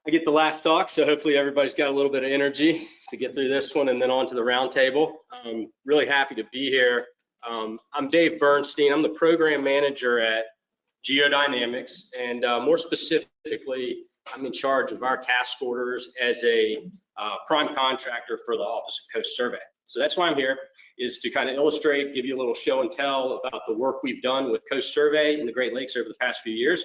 I get the last talk, so hopefully everybody's got a little bit of energy to get through this one and then on to the roundtable. I'm really happy to be here. I'm Dave Bernstein. I'm the program manager at Geodynamics, and more specifically, I'm in charge of our task orders as a prime contractor for the Office of Coast Survey. So that's why I'm here, is to kind of illustrate, give you a little show and tell about the work we've done with Coast Survey in the Great Lakes over the past few years.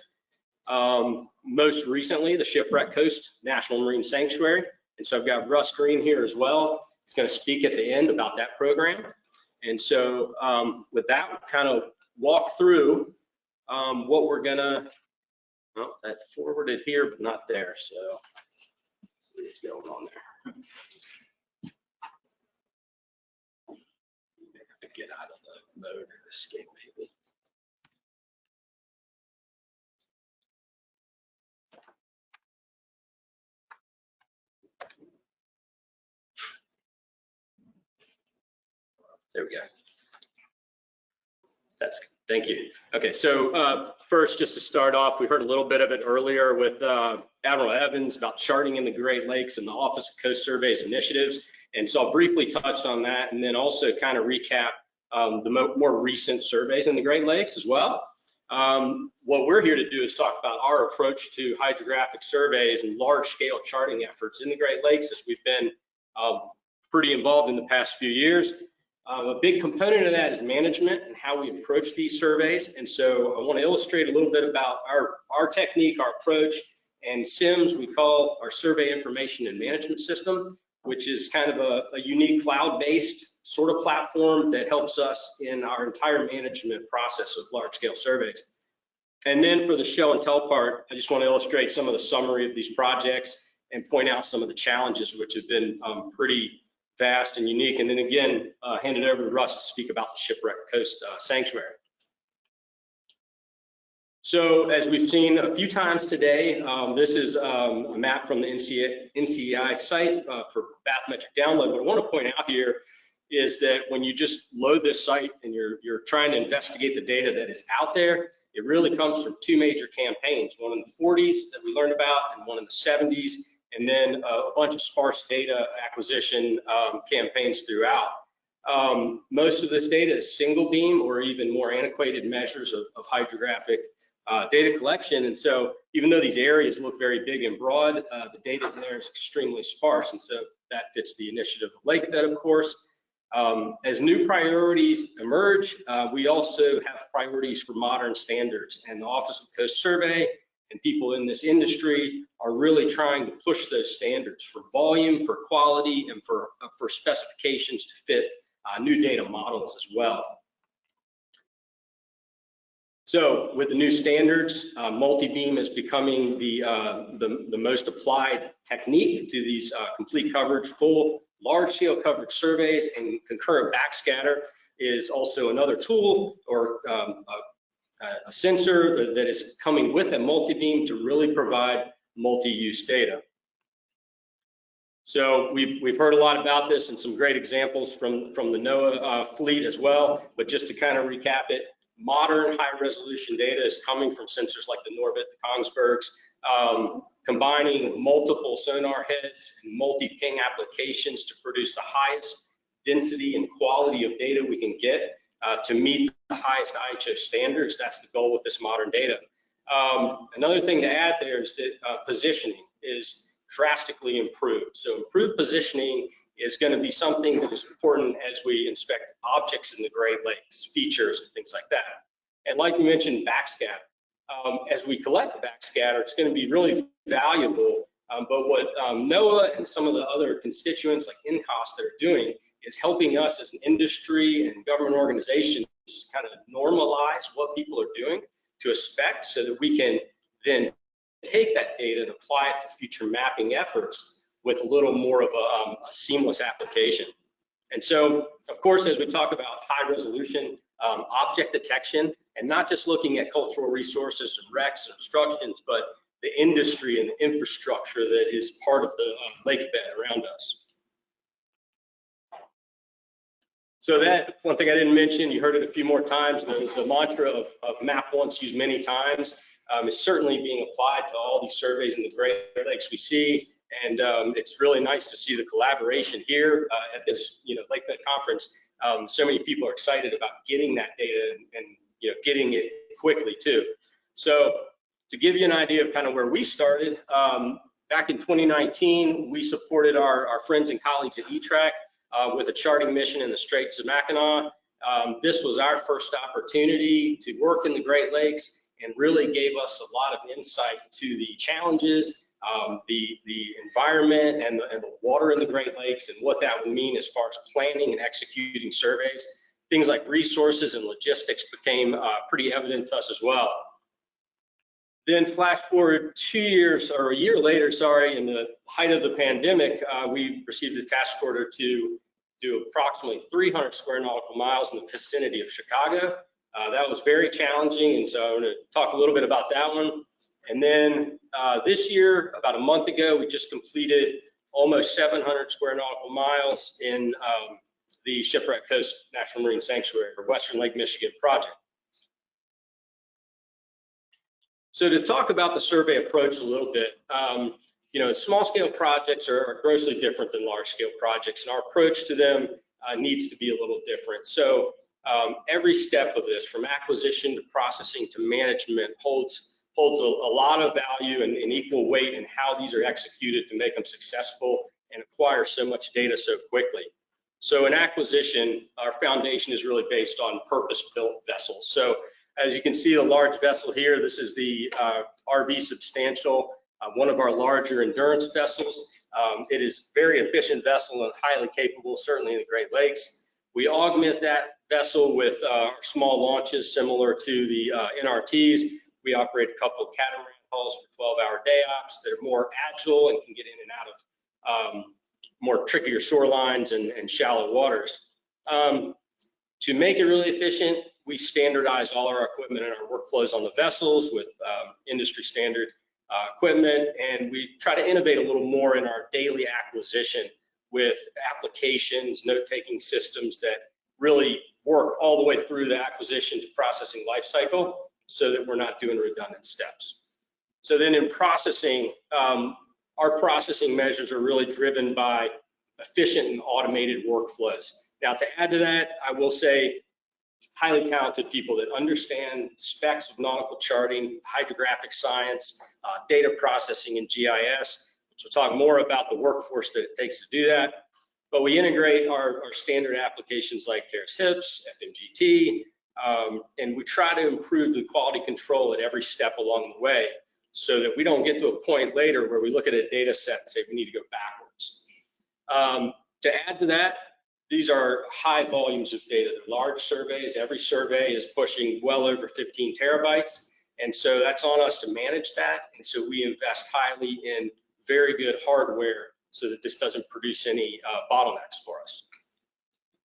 Most recently, the Shipwreck Coast National Marine Sanctuary. And so I've got Russ here as well. He's going to speak at the end about that program. And so with that, we'll kind of walk through what we're gonna, well, that forwarded here, but not there. So what's going on there? I have to get out of the mode or escape maybe. There we go. Thank you. Okay, so first, just to start off, we heard a little bit of it earlier with Admiral Evans about charting in the Great Lakes and the Office of Coast Survey's initiatives. And so I'll briefly touch on that and then also kind of recap the more recent surveys in the Great Lakes as well. What we're here to do is talk about our approach to hydrographic surveys and large-scale charting efforts in the Great Lakes, as we've been pretty involved in the past few years. A big component of that is management and how we approach these surveys. And so I want to illustrate a little bit about our technique, our approach, and SIMS we call our Survey Information and Management System, which is kind of a unique cloud-based sort of platform that helps us in our entire management process of large-scale surveys. And then for the show and tell part, I just want to illustrate some of the summary of these projects and point out some of the challenges which have been pretty vast and unique, and then again hand it over to Russ to speak about the Shipwreck Coast Sanctuary. So as we've seen a few times today, this is a map from the NCEI site for bathymetric download. What I want to point out here is that when you just load this site and you're trying to investigate the data that is out there, it really comes from two major campaigns, one in the 40s that we learned about and one in the 70s. And then a bunch of sparse data acquisition campaigns throughout. Most of this data is single beam or even more antiquated measures of hydrographic data collection. And so even though these areas look very big and broad, the data in there is extremely sparse. And so that fits the initiative of Lakebed, of course. As new priorities emerge, we also have priorities for modern standards, and the Office of Coast Survey and people in this industry are really trying to push those standards for volume, for quality, and for specifications to fit new data models as well. So with the new standards, multi-beam is becoming the most applied technique to these complete coverage, full large-scale coverage surveys, and concurrent backscatter is also another tool or a sensor that is coming with a multi-beam to really provide multi-use data. So we've heard a lot about this and some great examples from the NOAA fleet as well, but just to kind of recap it, modern high-resolution data is coming from sensors like the Norvet, the Kongsbergs, combining multiple sonar heads and multi-ping applications to produce the highest density and quality of data we can get to meet the highest IHO standards. That's the goal with this modern data. Another thing to add there is that positioning is drastically improved. So improved positioning is going to be something that is important as we inspect objects in the Great Lakes, features and things like that. And like we mentioned, backscatter. As we collect the backscatter, it's going to be really valuable. But what NOAA and some of the other constituents like INCOST that are doing is helping us as an industry and government organizations to kind of normalize what people are doing to a spec so that we can then take that data and apply it to future mapping efforts with a little more of a seamless application. And so, of course, as we talk about high resolution object detection, and not just looking at cultural resources and wrecks and obstructions, but the industry and the infrastructure that is part of the lakebed around us. So that one thing I didn't mention, you heard it a few more times, the mantra of map once, use many times. is certainly being applied to all these surveys in the Great Lakes we see. And it's really nice to see the collaboration here at this, Lakebed conference. So many people are excited about getting that data and getting it quickly too. So to give you an idea of kind of where we started, back in 2019, we supported our friends and colleagues at eTrack with a charting mission in the Straits of Mackinac. This was our first opportunity to work in the Great Lakes and really gave us a lot of insight to the challenges, the environment and the water in the Great Lakes and what that would mean as far as planning and executing surveys. Things like resources and logistics became pretty evident to us as well. Then flash forward 2 years or a year later, sorry, in the height of the pandemic, we received a task order to do approximately 300 square nautical miles in the vicinity of Chicago. That was very challenging, and so I'm going to talk a little bit about that one. And then this year, about a month ago, we just completed almost 700 square nautical miles in the Shipwreck Coast National Marine Sanctuary, or Western Lake Michigan project. So to talk about the survey approach a little bit, small scale projects are grossly different than large scale projects, and our approach to them needs to be a little different. So every step of this, from acquisition to processing to management, holds a lot of value and equal weight in how these are executed to make them successful and acquire so much data so quickly. So in acquisition, our foundation is really based on purpose-built vessels. So as you can see, the large vessel here, this is the RV Substantial, one of our larger endurance vessels. It is a very efficient vessel and highly capable, certainly in the Great Lakes. We augment that vessel with small launches similar to the NRTs. We operate a couple of catamaran hulls for 12-hour day ops that are more agile and can get in and out of more trickier shorelines and shallow waters. To make it really efficient, we standardize all our equipment and our workflows on the vessels with industry standard equipment, and we try to innovate a little more in our daily acquisition with applications, note-taking systems that really work all the way through the acquisition to processing life cycle so that we're not doing redundant steps. So then in processing, our processing measures are really driven by efficient and automated workflows. Now, to add to that, I will say highly talented people that understand specs of nautical charting, hydrographic science, data processing, and GIS. Which we'll talk more about the workforce that it takes to do that. But we integrate our standard applications like CARES HIPS, FMGT, and we try to improve the quality control at every step along the way so that we don't get to a point later where we look at a data set and say we need to go backwards. To add to that, these are high volumes of data. They're large surveys. Every survey is pushing well over 15 terabytes. And so that's on us to manage that. And so we invest highly in very good hardware so that this doesn't produce any bottlenecks for us.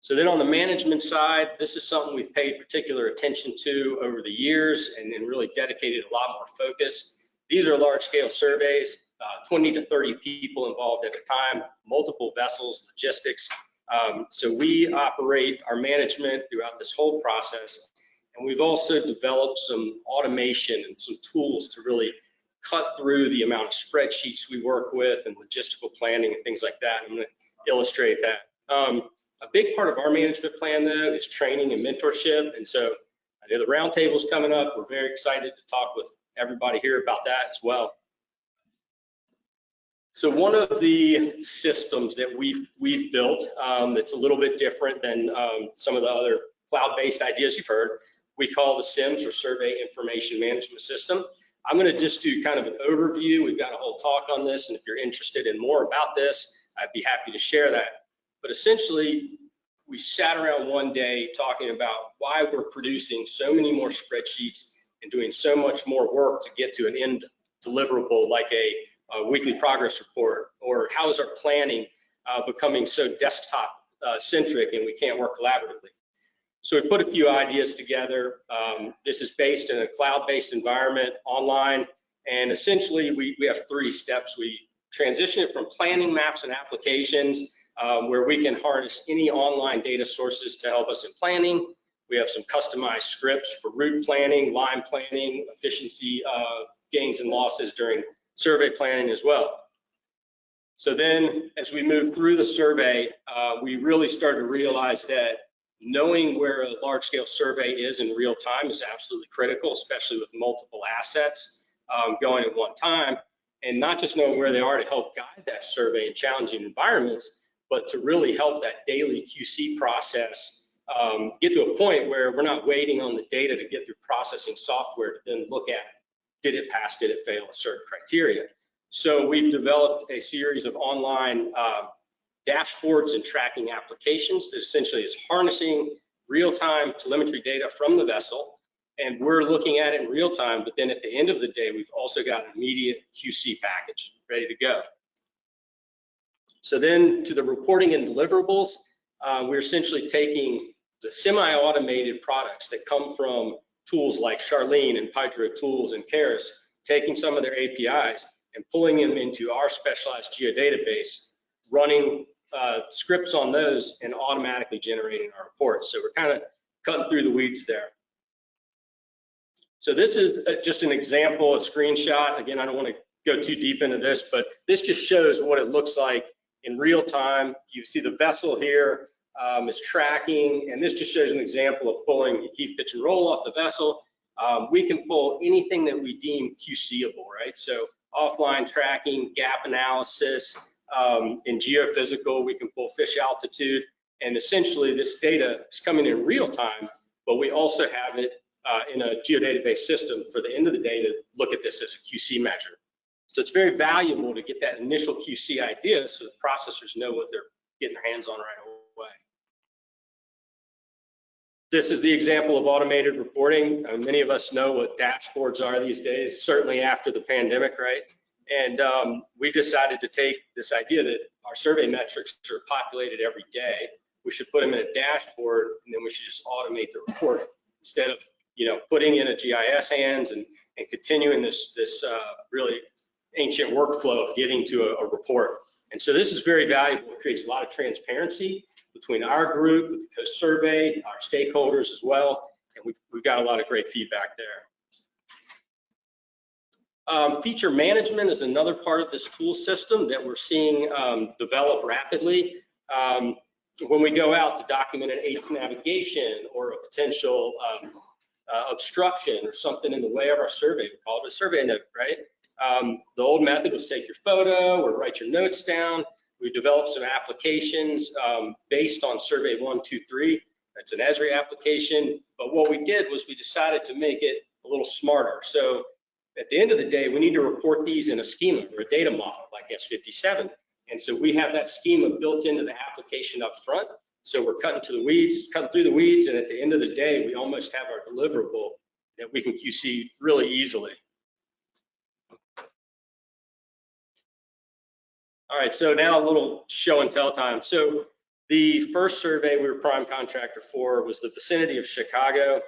So then on the management side, this is something we've paid particular attention to over the years and really dedicated a lot more focus. These are large scale surveys, 20 to 30 people involved at a time, multiple vessels, logistics. So we operate our management throughout this whole process. And we've also developed some automation and some tools to really cut through the amount of spreadsheets we work with and logistical planning and things like that. I'm going to illustrate that. A big part of our management plan, though, is training and mentorship. And so I know the roundtable's coming up. We're very excited to talk with everybody here about that as well. So one of the systems that we've built that's a little bit different than some of the other cloud-based ideas you've heard, we call the SIMS, or Survey Information Management System. I'm going to just do kind of an overview. We've got a whole talk on this, and if you're interested in more about this, I'd be happy to share that. But essentially, we sat around one day talking about why we're producing so many more spreadsheets and doing so much more work to get to an end deliverable like a weekly progress report, or how is our planning becoming so desktop centric and we can't work collaboratively. So we put a few ideas together. This is based in a cloud-based environment online, and essentially we have 3 steps. We transition it from planning maps and applications where we can harness any online data sources to help us in planning. We have some customized scripts for route planning, line planning, efficiency gains and losses during survey planning as well. So then as we move through the survey, we really started to realize that knowing where a large-scale survey is in real time is absolutely critical, especially with multiple assets going at one time, and not just knowing where they are to help guide that survey in challenging environments, but to really help that daily QC process get to a point where we're not waiting on the data to get through processing software to then look at, did it pass, did it fail, a certain criteria. So we've developed a series of online dashboards and tracking applications that essentially is harnessing real-time telemetry data from the vessel, and we're looking at it in real time, but then at the end of the day, we've also got an immediate QC package ready to go. So then to the reporting and deliverables, we're essentially taking the semi-automated products that come from tools like Charlene and Hydro Tools and Keras, taking some of their APIs and pulling them into our specialized geodatabase, running scripts on those and automatically generating our reports. So we're kind of cutting through the weeds there. So this is just an example, a screenshot. Again, I don't want to go too deep into this, but this just shows what it looks like in real time. You see the vessel here is tracking, and this just shows an example of pulling heave, pitch, and roll off the vessel. We can pull anything that we deem QCable, right? So offline tracking, gap analysis, in geophysical, we can pull fish altitude, and essentially this data is coming in real time, but we also have it in a geodatabase system for the end of the day to look at this as a QC measure. So it's very valuable to get that initial QC idea so the processors know what they're getting their hands on right away. This is the example of automated reporting. Many of us know what dashboards are these days, certainly after the pandemic, right? And we decided to take this idea that our survey metrics are populated every day. We should put them in a dashboard, and then we should just automate the report instead of putting in a GIS hands and continuing this really ancient workflow of getting to a report. And so this is very valuable. It creates a lot of transparency between our group, with the coast survey, our stakeholders as well, and we've got a lot of great feedback there. Feature management is another part of this tool system that we're seeing develop rapidly. When we go out to document an aid of navigation or a potential obstruction or something in the way of our survey, we call it a survey note, right? The old method was take your photo or write your notes down. We developed some applications based on survey 1, 2, 3. It's an Esri application, but what we did was we decided to make it a little smarter. So at the end of the day, we need to report these in a schema or a data model like S57. And so we have that schema built into the application up front. So we're cutting through the weeds, and at the end of the day, we almost have our deliverable that we can QC really easily. All right, so now a little show and tell time. So the first survey we were prime contractor for was the Vicinity of Chicago,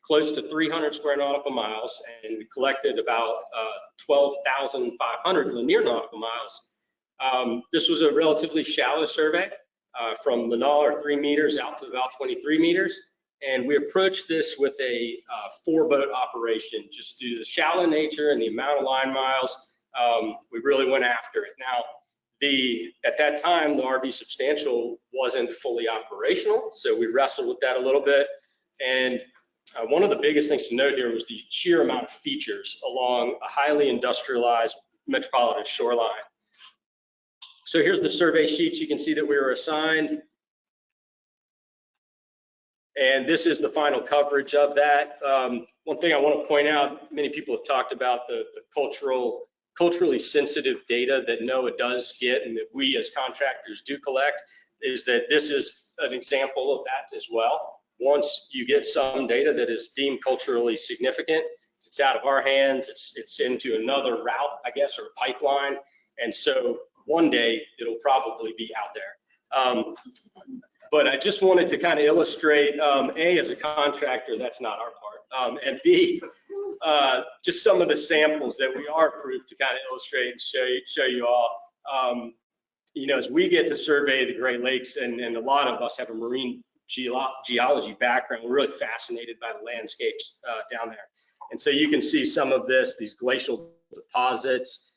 close to 300 square nautical miles, and we collected about 12,500 linear nautical miles. This was a relatively shallow survey from Lanal, or 3 meters, out to about 23 meters. And we approached this with a 4-boat operation, just due to the shallow nature and the amount of line miles. We really went after it. Now, at that time, the RV Substantial wasn't fully operational, so we wrestled with that a little bit. And one of the biggest things to note here was the sheer amount of features along a highly industrialized metropolitan shoreline. So here's the survey sheets. You can see that we were assigned. And this is the final coverage of that. One thing I want to point out, many people have talked about the culturally sensitive data that NOAA does get and that we as contractors do collect, is that this is an example of that as well. Once you get some data that is deemed culturally significant, it's out of our hands, it's into another route, I guess, or pipeline. And so one day it'll probably be out there. But I just wanted to kind of illustrate, A, as a contractor, that's not our part, and B, just some of the samples that we are approved to kind of illustrate and show you all. As we get to survey the Great Lakes, and a lot of us have a marine geology background. We're really fascinated by the landscapes down there. And so you can see some of this, these glacial deposits,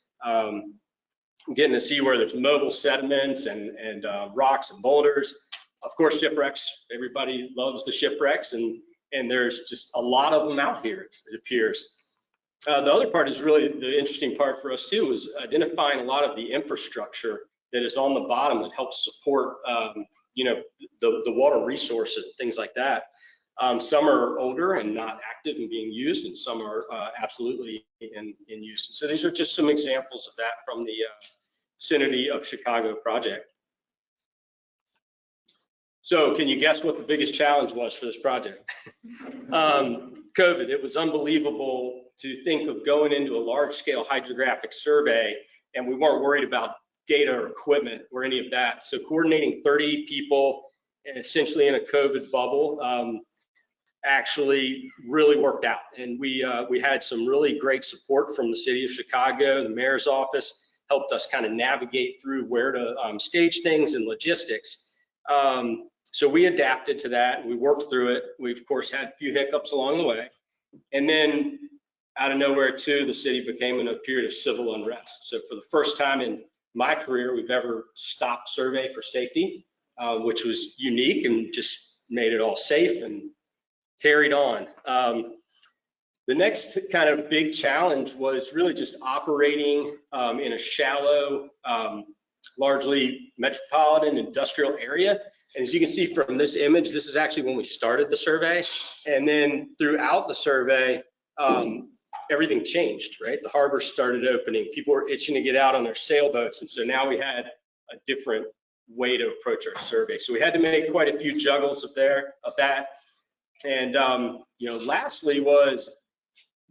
getting to see where there's mobile sediments and rocks and boulders. Of course, shipwrecks. Everybody loves the shipwrecks, and there's just a lot of them out here, it appears. The other part is really the interesting part for us too, was identifying a lot of the infrastructure that is on the bottom that helps support, you know, the water resources and things like that. Some are older and not active and being used, and some are absolutely in use. So these are just some examples of that from the Vicinity of Chicago project. So can you guess what the biggest challenge was for this project? COVID. It was unbelievable to think of going into a large-scale hydrographic survey, and we weren't worried about data or equipment or any of that. So coordinating 30 people essentially in a COVID bubble actually really worked out. And we had some really great support from the city of Chicago. The mayor's office helped us kind of navigate through where to stage things and logistics. So we adapted to that. We worked through it. We, of course, had a few hiccups along the way. And then out of nowhere, too, the city became in a period of civil unrest. So for the first time in my career, we've ever stopped survey for safety, which was unique and just made it all safe and carried on. The next kind of big challenge was really just operating in a shallow, largely metropolitan industrial area. And as you can see from this image, this is actually when we started the survey. And then throughout the survey, everything changed, right? The harbor started opening. People were itching to get out on their sailboats. And so now we had a different way to approach our survey. So we had to make quite a few juggles of that. And, you know, lastly was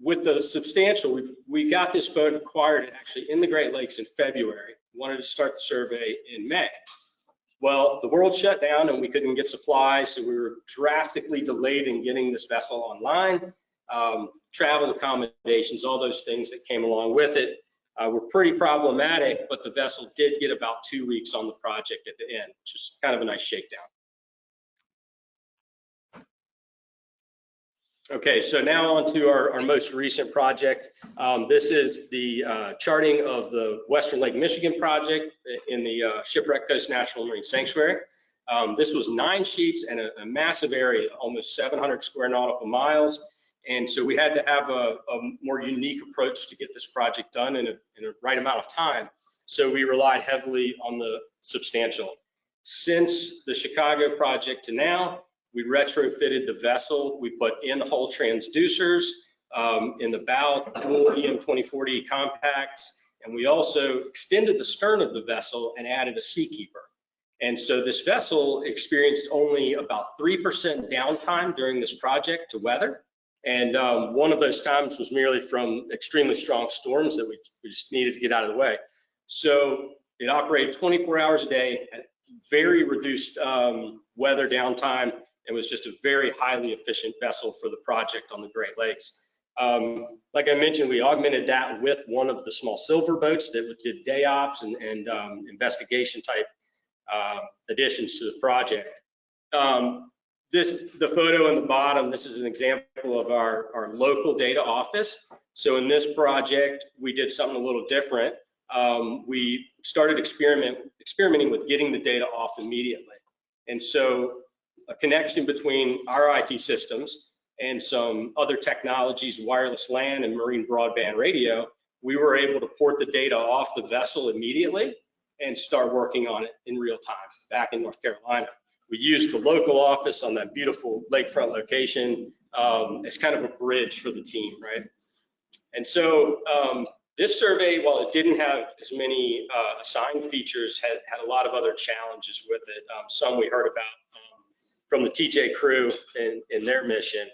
with the substantial, we got this boat acquired actually in the Great Lakes in February. Wanted to start the survey in May. Well, the world shut down and we couldn't get supplies, so we were drastically delayed in getting this vessel online. Travel accommodations, all those things that came along with it were pretty problematic, but the vessel did get about 2 weeks on the project at the end, which is kind of a nice shakedown. Okay, so now on to our most recent project. This is the charting of the Western Lake Michigan project in the Shipwreck Coast National Marine Sanctuary. This was 9 sheets and a massive area, almost 700 square nautical miles. And so we had to have a more unique approach to get this project done in a right amount of time. So we relied heavily on the substantial. Since the Chicago project to now, we retrofitted the vessel. We put in-hull transducers in the bow, dual EM2040 compacts, and we also extended the stern of the vessel and added a seakeeper. And so this vessel experienced only about 3% downtime during this project to weather. And one of those times was merely from extremely strong storms that we just needed to get out of the way. So it operated 24 hours a day at very reduced weather downtime. It was just a very highly efficient vessel for the project on the Great Lakes. Like I mentioned, we augmented that with one of the small silver boats that did day ops and investigation type additions to the project. The photo in the bottom, this is an example of our local data office. So in this project, we did something a little different. We started experimenting with getting the data off immediately. And so a connection between our IT systems and some other technologies, wireless LAN and marine broadband radio, we were able to port the data off the vessel immediately and start working on it in real time back in North Carolina. We used the local office on that beautiful lakefront location as kind of a bridge for the team, right? And so this survey, while it didn't have as many assigned features, had a lot of other challenges with it. Some we heard about from the TJ crew in their mission.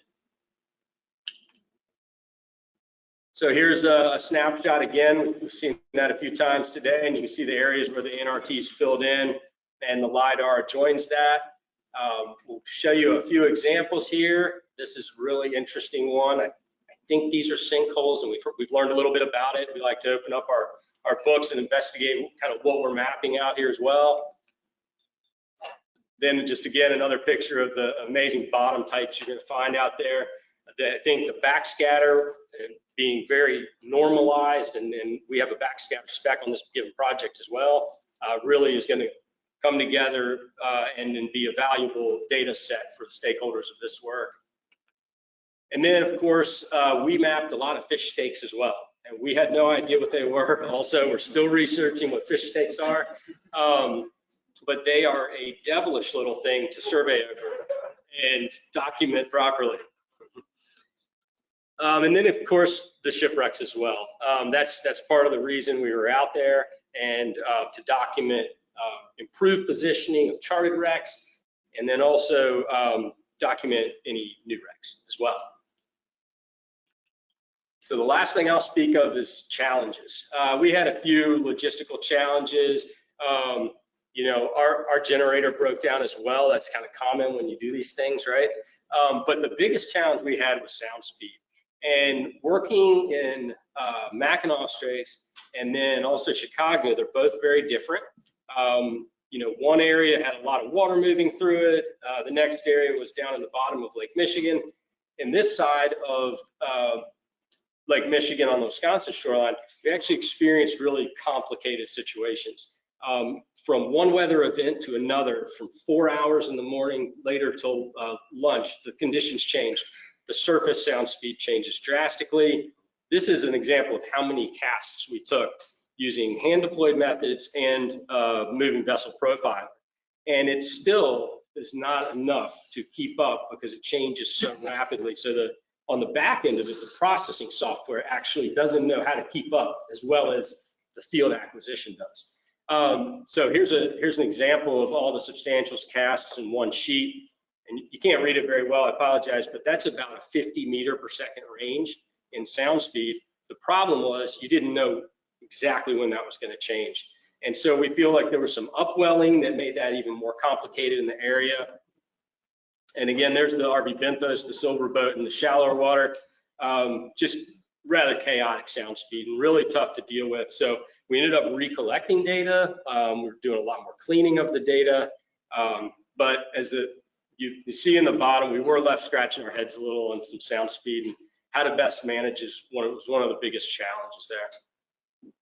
So here's a snapshot again. We've seen that a few times today, and you can see the areas where the NRT is filled in and the LiDAR joins that. We'll show you a few examples here. This is a really interesting one. I think these are sinkholes, and we've learned a little bit about it. We like to open up our books and investigate kind of what we're mapping out here as well. Then just again, another picture of the amazing bottom types you're going to find out there. I think the backscatter being very normalized, and we have a backscatter spec on this given project as well, really is going to come together and be a valuable data set for the stakeholders of this work. And then, of course, we mapped a lot of fish steaks as well. And we had no idea what they were. Also, we're still researching what fish steaks are. But they are a devilish little thing to survey over and document properly. And then, of course, the shipwrecks as well. That's part of the reason we were out there, and to document improved positioning of charted wrecks, and then also document any new wrecks as well. So the last thing I'll speak of is challenges. We had a few logistical challenges. You know, our generator broke down as well. That's kind of common when you do these things, right? But the biggest challenge we had was sound speed. And working in Mackinac Straits and then also Chicago, they're both very different. You know, one area had a lot of water moving through it. The next area was down in the bottom of Lake Michigan. And this side of Lake Michigan on the Wisconsin shoreline, we actually experienced really complicated situations. From one weather event to another, from 4 hours in the morning later till lunch, the conditions changed. The surface sound speed changes drastically. This is an example of how many casts we took using hand deployed methods and moving vessel profile. And it still is not enough to keep up because it changes so rapidly. So on the back end of it, the processing software actually doesn't know how to keep up as well as the field acquisition does. So here's an example of all the substantials casts in one sheet. And you can't read it very well, I apologize, but that's about a 50 meter per second range in sound speed. The problem was you didn't know exactly when that was going to change. And so we feel like there was some upwelling that made that even more complicated in the area. And again, there's the RV Benthos, the silver boat in the shallower water. Just rather chaotic sound speed and really tough to deal with. So we ended up recollecting data. We're doing a lot more cleaning of the data. But as you see in the bottom, we were left scratching our heads a little on some sound speed, and how to best manage was one of the biggest challenges there.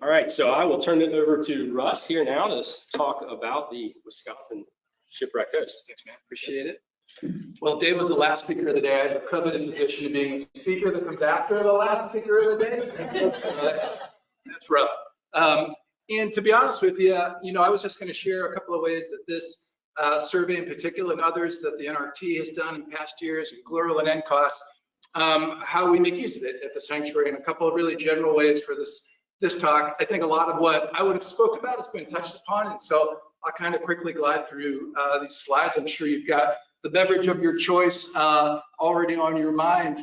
All right, so I will turn it over to Russ here now to talk about the Wisconsin Shipwreck Coast. Thanks, man. Appreciate it. Well, Dave was the last speaker of the day. I have the coveted position of being the speaker that comes after the last speaker of the day. So that's rough. And to be honest with you, I was just going to share a couple of ways that this survey in particular and others that the NRT has done in past years, and GLURL and NCOS, how we make use of it at the sanctuary, and a couple of really general ways for this talk. I think a lot of what I would have spoke about has been touched upon, and so I'll kind of quickly glide through these slides. I'm sure you've got the beverage of your choice already on your mind.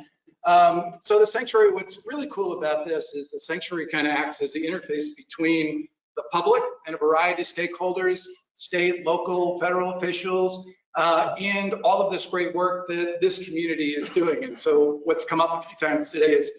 So the sanctuary, what's really cool about this is the sanctuary kind of acts as the interface between the public and a variety of stakeholders, state, local, federal officials, and all of this great work that this community is doing. And so what's come up a few times today is,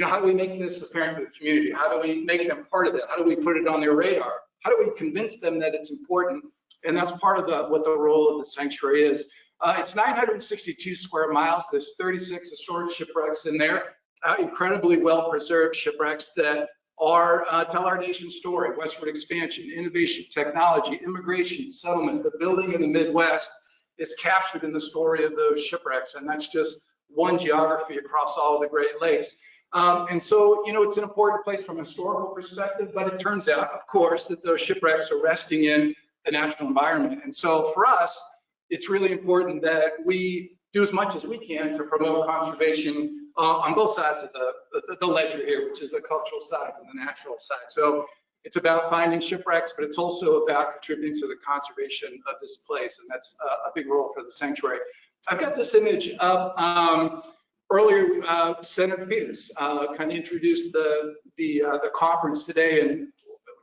how do we make this apparent to the community? How do we make them part of it? How do we put it on their radar? How do we convince them that it's important? And that's part of what the role of the sanctuary is. It's 962 square miles. There's 36 historic shipwrecks in there, incredibly well-preserved shipwrecks that tell our nation's story: westward expansion, innovation, technology, immigration, settlement. The building in the Midwest is captured in the story of those shipwrecks, and that's just one geography across all of the Great Lakes. And so, it's an important place from a historical perspective, but it turns out, of course, that those shipwrecks are resting in the natural environment. And so for us, it's really important that we do as much as we can to promote conservation on both sides of the ledger here, which is the cultural side and the natural side. So it's about finding shipwrecks, but it's also about contributing to the conservation of this place, and that's a big role for the sanctuary. I've got this image up. Earlier, Senator Peters kind of introduced the conference today, and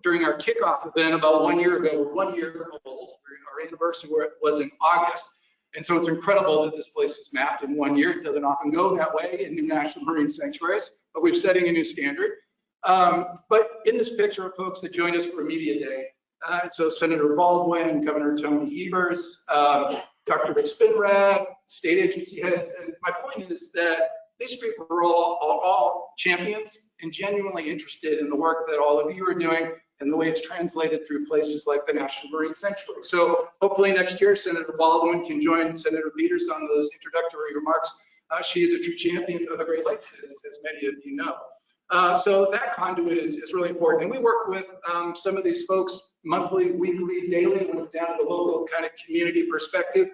during our kickoff event about 1 year ago, we're 1 year old. Our anniversary was in August. And so it's incredible that this place is mapped in 1 year. It doesn't often go that way in new national marine sanctuaries, but we're setting a new standard. But in this picture of folks that joined us for a media day, So Senator Baldwin, Governor Tony Evers, Dr. Rick Spinrad, state agency heads. And my point is that these people are all champions and genuinely interested in the work that all of you are doing and the way it's translated through places like the National Marine Sanctuary. So hopefully next year, Senator Baldwin can join Senator Peters on those introductory remarks. She is a true champion of the Great Lakes, as many of you know. So that conduit is really important. And we work with some of these folks monthly, weekly, daily, when it's down to the local kind of community perspective.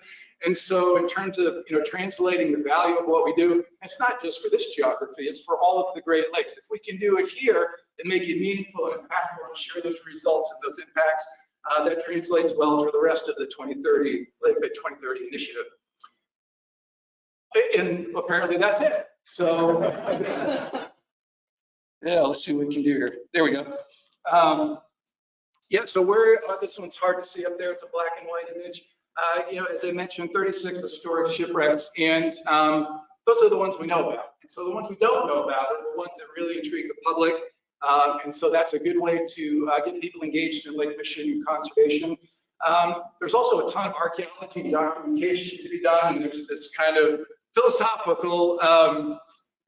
And so in terms of translating the value of what we do, it's not just for this geography, it's for all of the Great Lakes. If we can do it here and make it meaningful and impactful and share those results and those impacts, that translates well for the rest of the 2030 Lakebed 2030 initiative. And apparently that's it. So yeah, let's see what we can do here. There we go. Yeah, so we're, this one's hard to see up there. It's a black and white image. As I mentioned, 36 historic shipwrecks, and those are the ones we know about. And so the ones we don't know about are the ones that really intrigue the public. And so that's a good way to get people engaged in lake fishing conservation. There's also a ton of archaeology and documentation to be done, and there's this kind of philosophical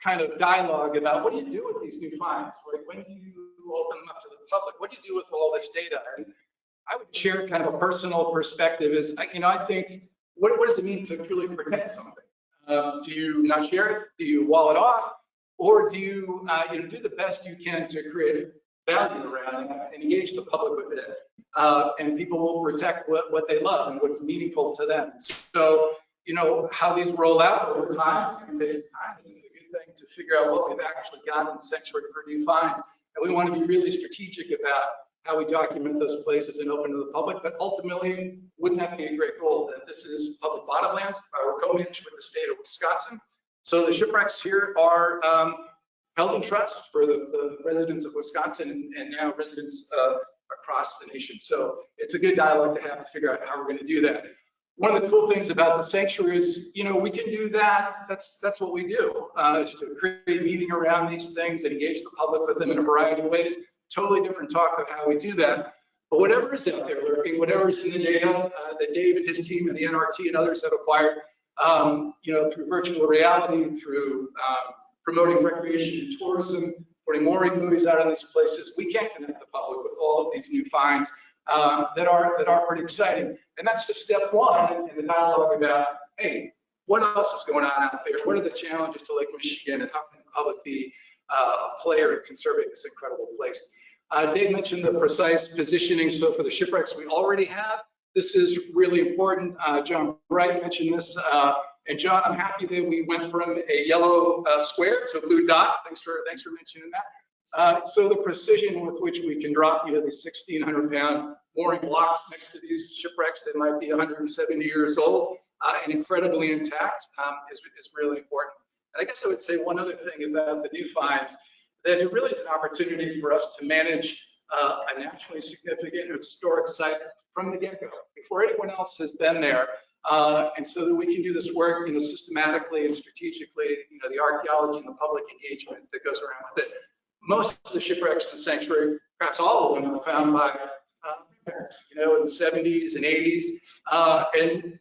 kind of dialogue about what do you do with these new finds? Like, when do you open them up to the public? What do you do with all this data? And I would share kind of a personal perspective is, I think, what does it mean to truly protect something? Do you not share it? Do you wall it off? Or do you do the best you can to create value around it and engage the public with it? And people will protect what they love and what's meaningful to them. So, how these roll out over time, it's going to take some time. And it's a good thing to figure out what we've actually got in the sanctuary for new finds. And we want to be really strategic about how we document those places and open to the public. But ultimately, wouldn't that be a great goal? That this is public bottomlands. We're co-managed with the state of Wisconsin. So the shipwrecks here are held in trust for the residents of Wisconsin and now residents across the nation. So it's a good dialogue to have to figure out how we're going to do that. One of the cool things about the sanctuary is, we can do that. That's what we do, is to create meaning around these things and engage the public with them in a variety of ways. Totally different talk of how we do that. But whatever is out there lurking, whatever is in the data that Dave and his team and the NRT and others have acquired, through virtual reality, through promoting recreation and tourism, putting mooring buoys out on these places, we can connect the public with all of these new finds that are pretty exciting. And that's just step one in the dialogue about, hey, what else is going on out there? What are the challenges to Lake Michigan, and how can the public be a player in conserving this incredible place? Dave mentioned the precise positioning. So for the shipwrecks we already have, this is really important. John Bright mentioned this. And John, I'm happy that we went from a yellow square to a blue dot. Thanks for mentioning that. So the precision with which we can drop these 1,600-pound mooring blocks next to these shipwrecks that might be 170 years old and incredibly intact is really important. And I guess I would say one other thing about the new finds, that it really is an opportunity for us to manage a nationally significant historic site from the get-go, before anyone else has been there. And so that we can do this work, systematically and strategically, the archaeology and the public engagement that goes around with it. Most of the shipwrecks in the sanctuary, perhaps all of them, were found by parents, in the 70s and 80s.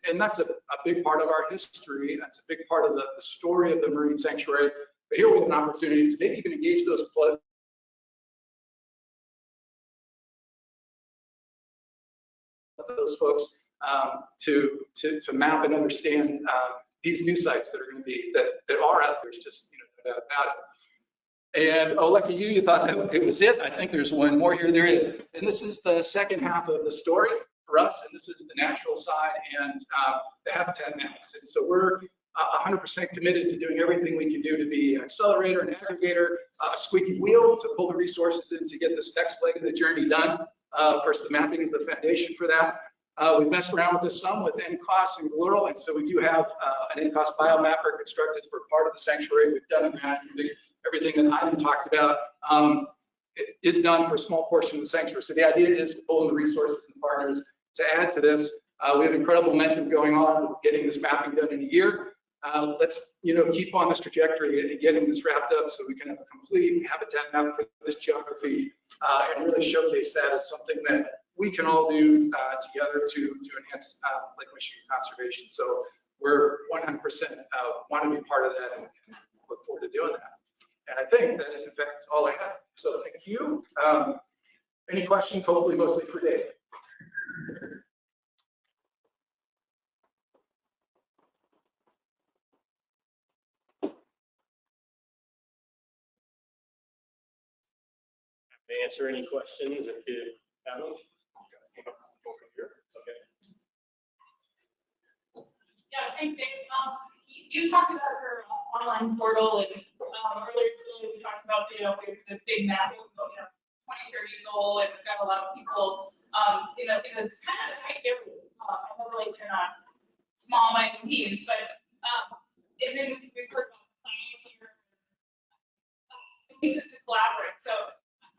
And that's a big part of our history. That's a big part of the story of the Marine Sanctuary. But here we have an opportunity to maybe even engage those folks to map and understand these new sites that are going to be that are out there. It's just no doubt about it. And lucky you thought that it was it. I think there's one more here. There is, and this is the second half of the story for us. And this is the natural side and the habitat maps. And so we're 100% committed to doing everything we can do to be an accelerator, an aggregator, a squeaky wheel to pull the resources in to get this next leg of the journey done. Of course, the mapping is the foundation for that. We've messed around with this some with NCOS and Glural, and so we do have an NCOS biomapper constructed for part of the sanctuary. We've done everything that Ivan talked about is done for a small portion of the sanctuary. So the idea is to pull in the resources and partners to add to this. We have incredible momentum going on with getting this mapping done in a year. Let's keep on this trajectory and getting this wrapped up so we can have a complete habitat map for this geography and really showcase that as something that we can all do together to enhance Lake Michigan conservation. So we're 100% want to be part of that and look forward to doing that. And I think that is in fact all I have. So thank you. Any questions? Hopefully mostly for Dave. Answer any questions if you have them. Okay. Yeah, thanks, Dave. You talked about your online portal, and earlier today we talked about, there's this big map, 2030 goal, and we've got a lot of people, in a kind of a tight area. I know like you're not small by any means, but and then we've heard about planning here, spaces to collaborate. So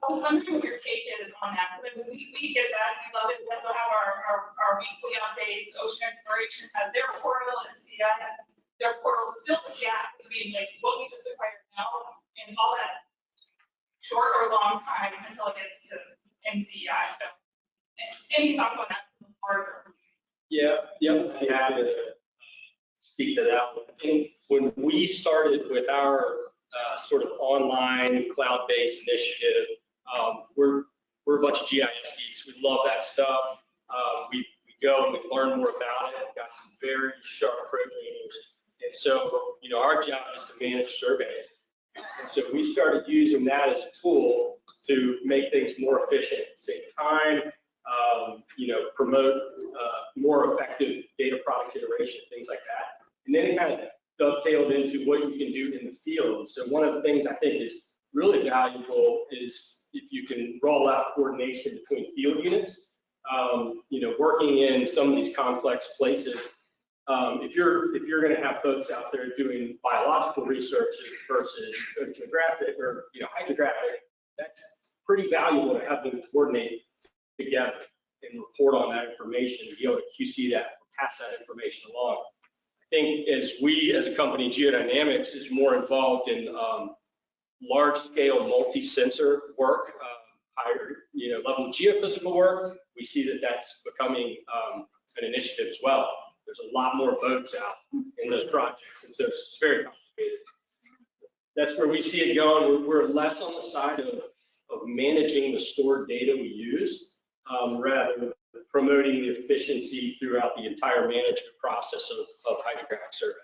I was wondering what your take is on that, because we get that, we love it. We also have our weekly updates. Ocean Exploration has their portal, and CI has their portal to fill the gap between like what we just acquired now and all that short or long time until it gets to NCI. So any thoughts on that? Yeah, I'm happy to speak to that one. I think when we started with our sort of online cloud-based initiative, we're a bunch of GIS geeks. We love that stuff. We go and we learn more about it. We've got some very sharp programmers. And so, our job is to manage surveys. And so we started using that as a tool to make things more efficient, save time, promote more effective data product iteration, things like that. And then it kind of dovetailed into what you can do in the field. So one of the things I think is really valuable is if you can roll out coordination between field units, working in some of these complex places. If you're going to have folks out there doing biological research versus oceanographic or hydrographic, that's pretty valuable to have them coordinate together and report on that information and be able to QC that, pass that information along. I think as we, as a company, Geodynamics is more involved in large-scale multi-sensor work, higher level geophysical work. We see that that's becoming an initiative as well. There's a lot more votes out in those projects, and so it's very complicated. That's where we see it going. We're less on the side of managing the stored data we use, rather promoting the efficiency throughout the entire management process of hydrographic survey.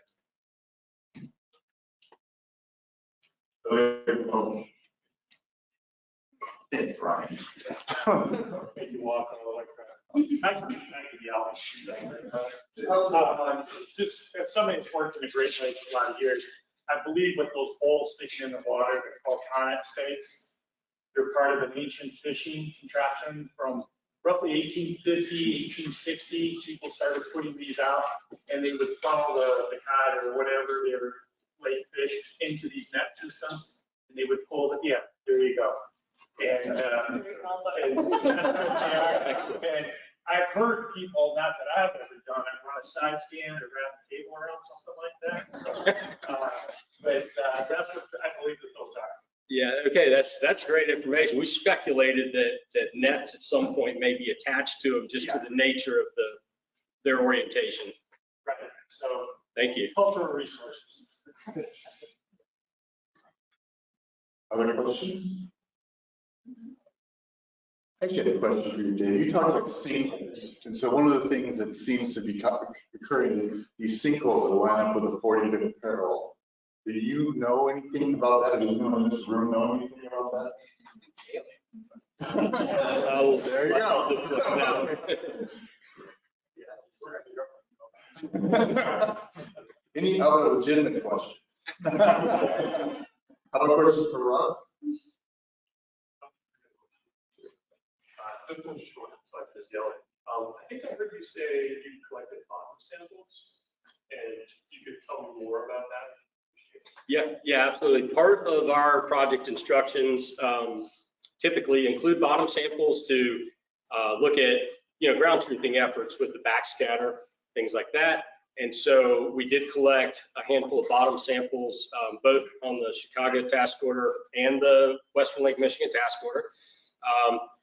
Thanks, Brian. You walk all like that. Just as somebody who's worked in the Great Lakes for a lot of years, I believe with those holes sticking in the water, they're called connet stakes. They're part of an ancient fishing contraption from roughly 1850, 1860. People started putting these out, and they would funnel the cod or whatever their lake fish into these net systems, and they would pull it. Yeah, there you go. And I've heard people, not that I've ever done it, run a side scan or wrap the cable around something like that. But that's what I believe that those are. Yeah, okay, that's great information. We speculated that nets at some point may be attached to them just to the nature of their orientation. Right, so. Thank you. Cultural resources. Other questions? I actually have a question for you, Dave. You talked about sinkholes, and so one of the things that seems to be occurring is these sinkholes that line up with a 45th parallel. Do you know anything about that? Does anyone in this room know anything about that? There you go. Any other legitimate questions? Other questions for Russ? Just one short, so I can just yell it. I think I heard you say you collected bottom samples, and you could tell me more about that. Yeah, absolutely. Part of our project instructions typically include bottom samples to look at ground truthing efforts with the backscatter, things like that. And so we did collect a handful of bottom samples, both on the Chicago task order and the Western Lake Michigan task order.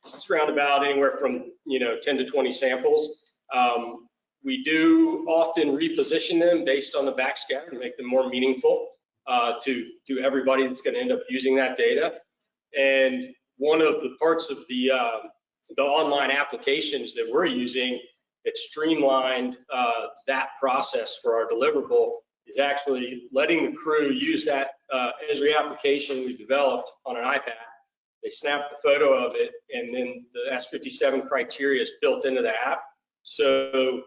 It's around about anywhere from 10 to 20 samples. We do often reposition them based on the backscatter to make them more meaningful to everybody that's going to end up using that data. And one of the parts of the online applications that we're using that streamlined that process for our deliverable is actually letting the crew use that Esri application we developed on an iPad. They snap the photo of it, and then the S57 criteria is built into the app. So,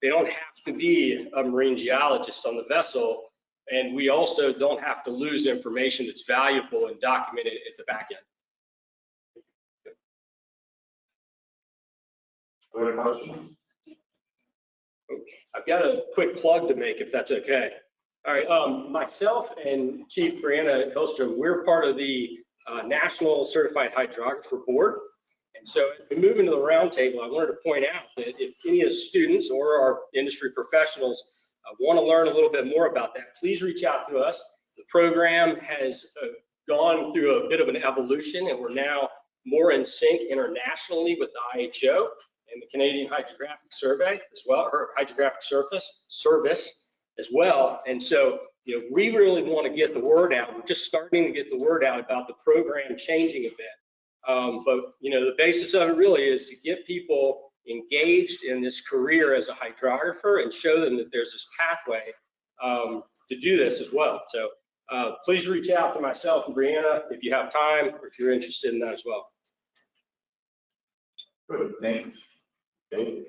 they don't have to be a marine geologist on the vessel, and we also don't have to lose information that's valuable and documented at the back end. Other questions? I've got a quick plug to make, if that's okay. All right, myself and Chief Brianna Hillstrom, we're part of the National Certified Hydrographer Board. And so as we move into the roundtable, I wanted to point out that if any of the students or our industry professionals want to learn a little bit more about that, please reach out to us. The program has gone through a bit of an evolution, and we're now more in sync internationally with the IHO and the Canadian Hydrographic Survey as well, or Hydrographic Service as well. And so, we really want to get the word out. We're just starting to get the word out about the program changing a bit. But the basis of it really is to get people engaged in this career as a hydrographer and show them that there's this pathway to do this as well. So please reach out to myself and Brianna if you have time or if you're interested in that as well. Good, thanks. Dave?